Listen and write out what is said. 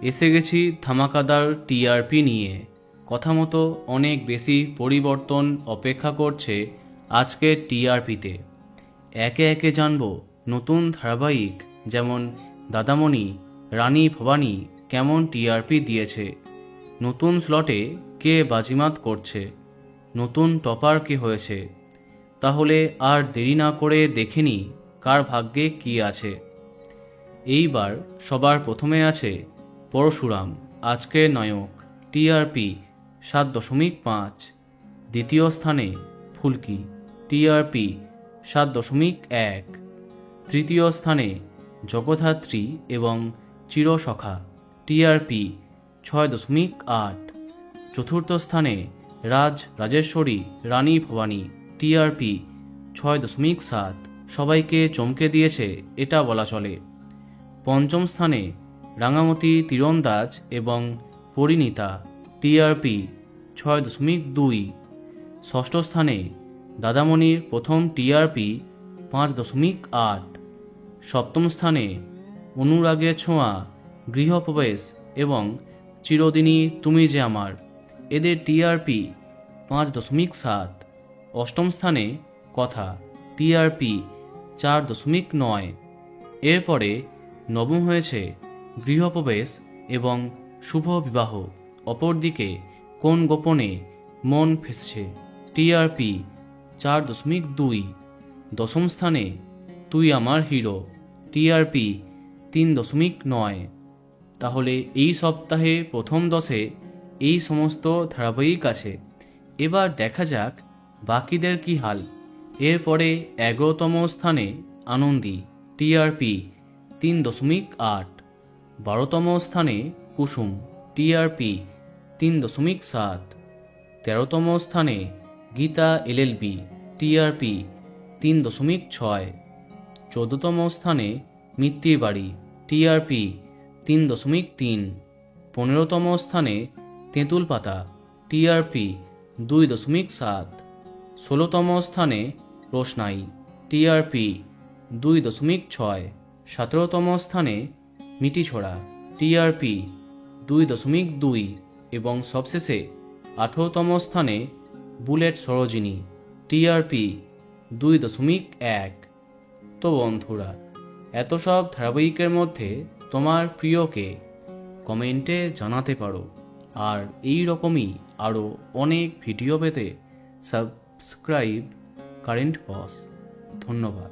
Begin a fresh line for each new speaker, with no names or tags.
এসে গেছি ধামাকাদার টিআরপি নিয়ে। কথা মতো অনেক বেশি পরিবর্তন অপেক্ষা করছে আজকের টিআরপিতে। একে একে জানব নতুন ধারাবাহিক যেমন দাদামণি, রানী ভবানী কেমন টিআরপি দিয়েছে, নতুন স্লটে কে বাজিমাত করছে, নতুন টপার কে হয়েছে। তাহলে আর দেরি না করে দেখে নিই কার ভাগ্যে কি আছে। এইবার সবার প্রথমে আছে পরশুরাম, আজকের নায়ক, টিআরপি 7.5। দ্বিতীয় স্থানে ফুলকি, টিআরপি 7.1। তৃতীয় স্থানে জগদ্ধাত্রী এবং চিরসখা, টিআরপি 6.8। চতুর্থ স্থানে রাজেশ্বরী রানী ভবানী, টিআরপি 6.7। সবাইকে চমকে দিয়েছে এটা বলা চলে। পঞ্চম স্থানে রাঙামতি তীরন্দাজ এবং পরিণীতা, টিআরপি 6.2। ষষ্ঠ স্থানে দাদামণির প্রথম টিআরপি 5.8। সপ্তম স্থানে অনুরাগের ছোঁয়া, গৃহপ্রবেশ এবং চিরদিনই তুমি যে আমার, এদের টিআরপি 5.7। অষ্টম স্থানে কথা, টিআরপি 4.9। এরপরে নবম হয়েছে গৃহপ্রবেশ এবং শুভ বিবাহ, অপরদিকে কোন গোপনে মন ফেসছে, টিআরপি 4.2। দশম স্থানে তুই আমার হিরো, টিআরপি 3.9। তাহলে এই সপ্তাহে প্রথম 10-এ এই সমস্ত ধারাবাহিক আছে। এবার দেখা যাক বাকিদের কি হাল। এরপরে 11তম স্থানে আনন্দী, টিআরপি 3.8। 12তম স্থানে কুসুম, টিআরপি 3.7। 13তম স্থানে গীতা এলএলবি, টিআরপি 3.6। 14তম স্থানে মিত্তির বাড়ি, টিআরপি 3.3। 15তম স্থানে তেঁতুল পাতা, টিআরপি 2.7। 16তম স্থানে রোশনাই, টিআরপি 2.6। 17তম স্থানে মিটিছোড়া, টিআরপি 2.2। এবং সবশেষে 18তম স্থানে বুলেট সরোজিনী, টিআরপি 2.1। তো বন্ধুরা, এত সব ধারাবাহিকের মধ্যে তোমার প্রিয় কে? কমেন্টে জানাতে পারো। আর এই রকমই আরও অনেক ভিডিও পেতে সাবস্ক্রাইব কারেন্ট বস। ধন্যবাদ।